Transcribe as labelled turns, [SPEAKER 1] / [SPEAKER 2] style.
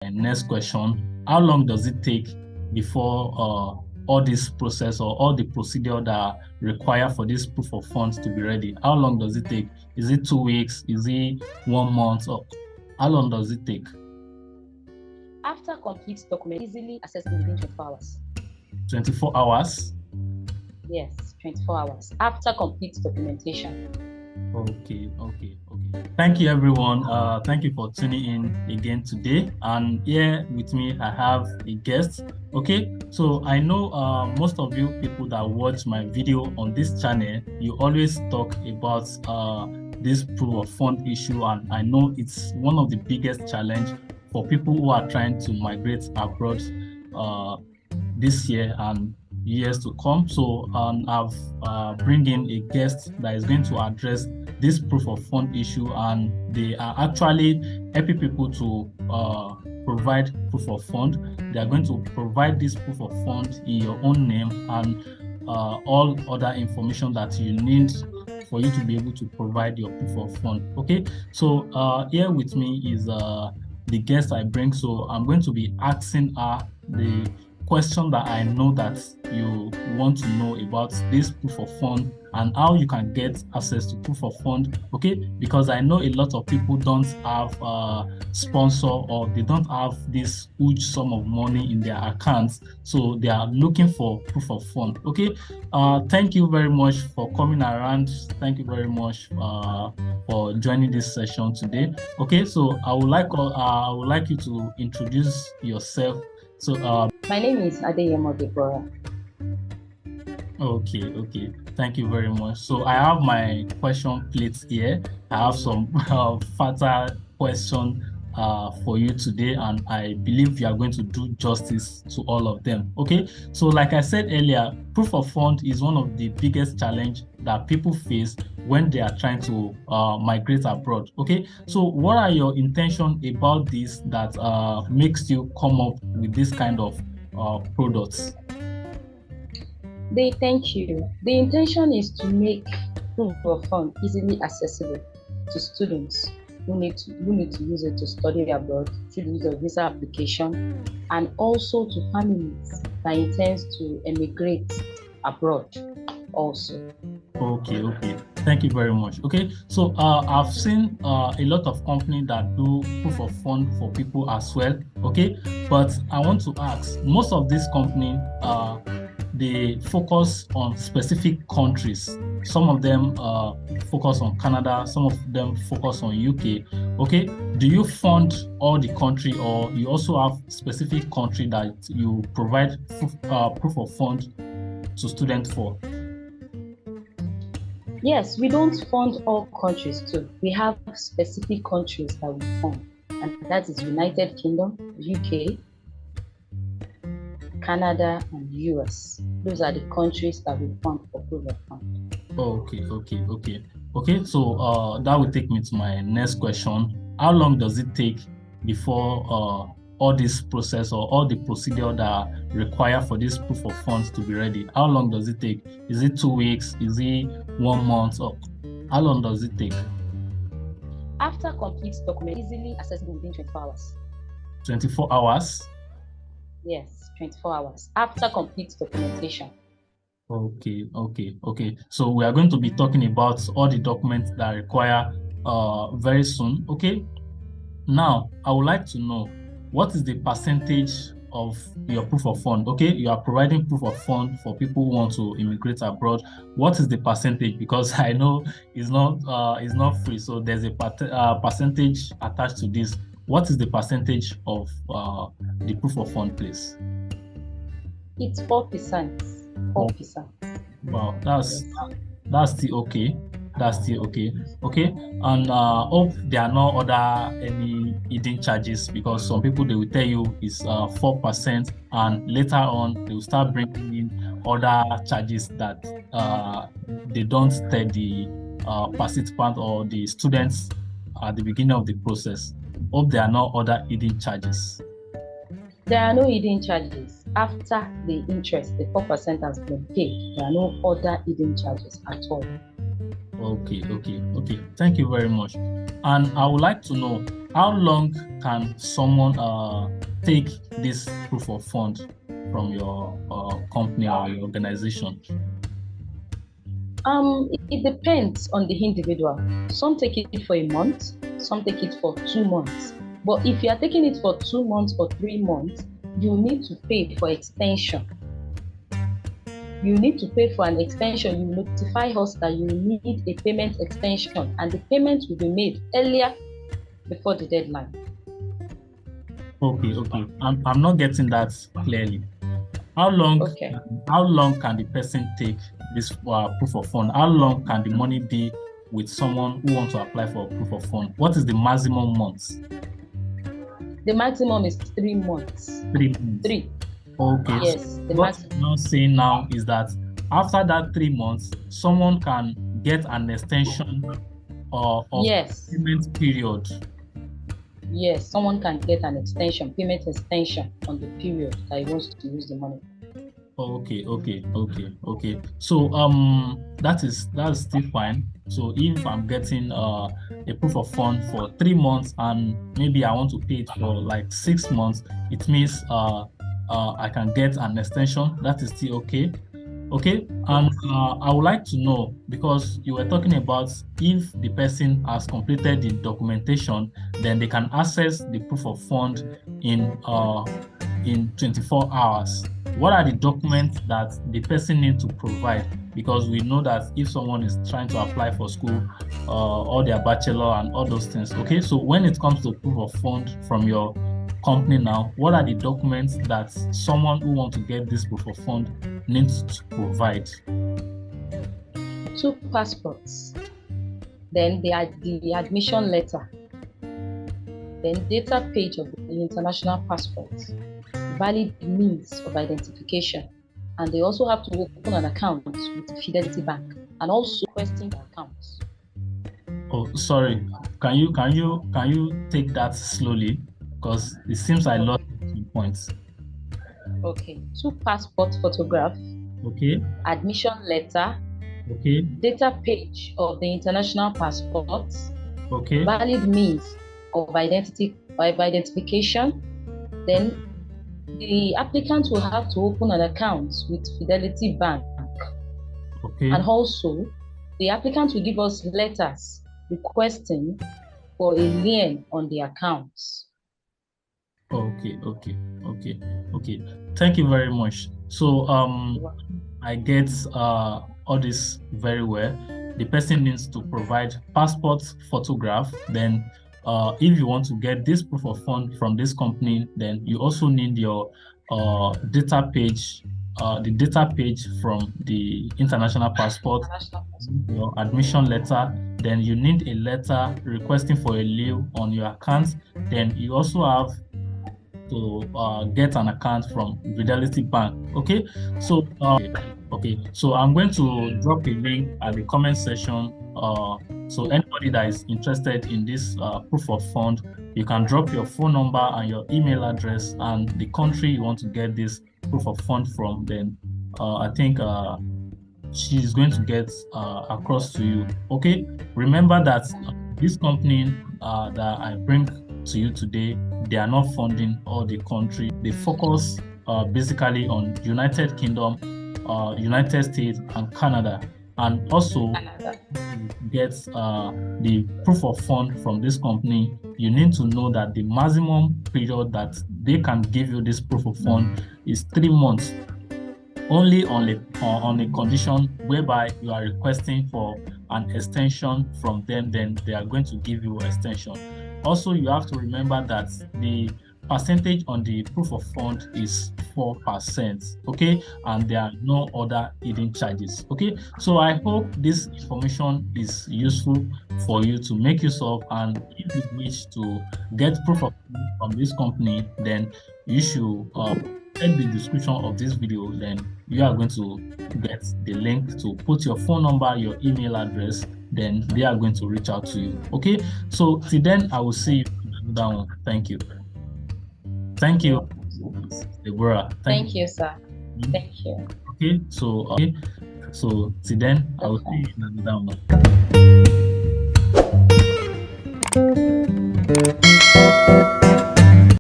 [SPEAKER 1] my next question. How long does it take before all this process or all the procedure that are required for this proof of funds to be ready? How long does it take? Is it 2 weeks? Is it 1 month? Or how long does it take?
[SPEAKER 2] After complete document, easily accessible within 24 hours.
[SPEAKER 1] 24 hours?
[SPEAKER 2] Yes, 24 hours. After complete documentation.
[SPEAKER 1] Okay. Thank you, everyone. Thank you for tuning in again today. And here with me, I have a guest. Okay, so I know most of you people that watch my video on this channel, you always talk about this proof of fund issue, and I know it's one of the biggest challenge for people who are trying to migrate abroad this year and years to come. So I've bring in a guest that is going to address this proof of fund issue, and they are actually helping people to provide proof of fund. They are going to provide this proof of fund in your own name and all other information that you need for you to be able to provide your proof of fund. Okay, so here with me is the guest I bring. So I'm going to be asking her the question that I know that you want to know about this proof of fund and how you can get access to proof of fund. Okay, because I know a lot of people don't have a sponsor, or they don't have this huge sum of money in their accounts, so they are looking for proof of fund. Okay, thank you very much for coming around. Thank you very much for joining this session today. Okay, so I would like you to introduce yourself. So
[SPEAKER 2] my name is Adeyemo Deborah.
[SPEAKER 1] Okay. Thank you very much. So I have my question plates here. I have some further question for you today, and I believe you are going to do justice to all of them. Okay. So like I said earlier, proof of fund is one of the biggest challenge that people face when they are trying to migrate abroad. Okay. So what are your intentions about this that makes you come up with this kind of products?
[SPEAKER 2] Thank you. The intention is to make proof of fund easily accessible to students who need to use it to study abroad through the use of visa application, and also to families that intends to emigrate abroad also.
[SPEAKER 1] Okay. Thank you very much. Okay, so I've seen a lot of companies that do proof of fund for people as well. Okay, but I want to ask, most of these companies they focus on specific countries. Some of them focus on Canada, some of them focus on UK. Okay, do you fund all the country, or you also have specific country that you provide proof of fund to students for?
[SPEAKER 2] Yes, we don't fund all countries too. We have specific countries that we fund, and that is United Kingdom, UK, Canada, and US. Those are the countries that we fund for proof of fund.
[SPEAKER 1] Okay. So that will take me to my next question. How long does it take before all this process or all the procedure that are required for this proof of funds to be ready? How long does it take? Is it 2 weeks? Is it 1 month? Or how long does it take?
[SPEAKER 2] After complete document, easily accessible within 24 hours.
[SPEAKER 1] 24 hours?
[SPEAKER 2] Yes, 24 hours. After complete documentation.
[SPEAKER 1] Okay. So we are going to be talking about all the documents that require very soon. Okay. Now, I would like to know, what is the percentage of your proof of fund? Okay, you are providing proof of fund for people who want to immigrate abroad. What is the percentage? Because I know it's not free, so there's a percentage attached to this. What is the percentage of the proof of fund, please?
[SPEAKER 2] It's 4%. 4%.
[SPEAKER 1] Wow, that's still okay. That's still okay. Okay, and hope there are no other any hidden charges, because some people, they will tell you it's 4%, and later on they will start bringing in other charges that they don't tell the participant or the students at the beginning of the process. Hope there are no other hidden charges.
[SPEAKER 2] There are no hidden charges. After the interest, the 4% has been paid, there are no other hidden charges at all.
[SPEAKER 1] Okay. Thank you very much. And I would like to know, how long can someone take this proof of fund from your company or your organization?
[SPEAKER 2] It depends on the individual. Some take it for a month, some take it for 2 months. But if you are taking it for 2 months or 3 months, you need to pay for extension. You need to pay for an extension. You notify us that you need a payment extension, and the payment will be made earlier before the deadline.
[SPEAKER 1] Okay. I'm not getting that clearly. How long can the person take this proof of fund? How long can the money be with someone who wants to apply for a proof of fund? What is the maximum months?
[SPEAKER 2] The maximum is 3 months.
[SPEAKER 1] 3 months.
[SPEAKER 2] 3.
[SPEAKER 1] Okay.
[SPEAKER 2] Yes.
[SPEAKER 1] So what I'm now saying now is that after that 3 months, someone can get an extension of payment period.
[SPEAKER 2] Yes, someone can get an extension, payment extension on the period that he wants to use the money.
[SPEAKER 1] Okay. So that's still fine. So if I'm getting a proof of fund for 3 months and maybe I want to pay it for like 6 months, it means I can get an extension. That is still okay. Okay, and I would like to know, because you were talking about if the person has completed the documentation, then they can access the proof of fund in 24 hours. What are the documents that the person needs to provide? Because we know that if someone is trying to apply for school or their bachelor and all those things. Okay, so when it comes to proof of fund from your company now, what are the documents that someone who wants to get this proof of fund needs to provide?
[SPEAKER 2] 2 passports, then the admission letter, then data page of the international passport, valid means of identification, and they also have to open an account with Fidelity Bank and also requesting accounts.
[SPEAKER 1] Oh, sorry. Can you take that slowly? Because it seems I lost 2 points.
[SPEAKER 2] Okay. 2 passport photograph.
[SPEAKER 1] Okay.
[SPEAKER 2] Admission letter.
[SPEAKER 1] Okay.
[SPEAKER 2] Data page of the international passport.
[SPEAKER 1] Okay.
[SPEAKER 2] Valid means of identification. Then the applicant will have to open an account with Fidelity Bank.
[SPEAKER 1] Okay.
[SPEAKER 2] And also, the applicant will give us letters requesting for a lien on the accounts.
[SPEAKER 1] Okay. Thank you very much. So I get all this very well. The person needs to provide passport photograph. Then if you want to get this proof of fund from this company, then you also need your data page, the data page from the international passport, your admission letter. Then you need a letter requesting for a lien on your account. Then you also have to get an account from Fidelity Bank. Okay, so so I'm going to drop a link at the comment section. So anybody that is interested in this proof of fund, you can drop your phone number and your email address and the country you want to get this proof of fund from. Then I think she's going to get across to you. Okay, remember that this company that I bring to you today, they are not funding all the country. They focus basically on United Kingdom, United States, and Canada. And also get the proof of fund from this company, you need to know that the maximum period that they can give you this proof of fund is 3 months. Only on a condition whereby you are requesting for an extension from them, then they are going to give you an extension. Also, you have to remember that the percentage on the proof of fund is 4%, okay, and there are no other hidden charges. Okay, so I hope this information is useful for you to make use of, and if you wish to get proof of fund from this company, then you should check the description of this video. Then you are going to get the link to put your phone number, your email address, then they are going to reach out to you. Okay, so till then, I will see you in another one. Thank you. Thank you, Deborah.
[SPEAKER 2] Thank you, sir. Thank you.
[SPEAKER 1] Okay, so till then, I will see you in another one.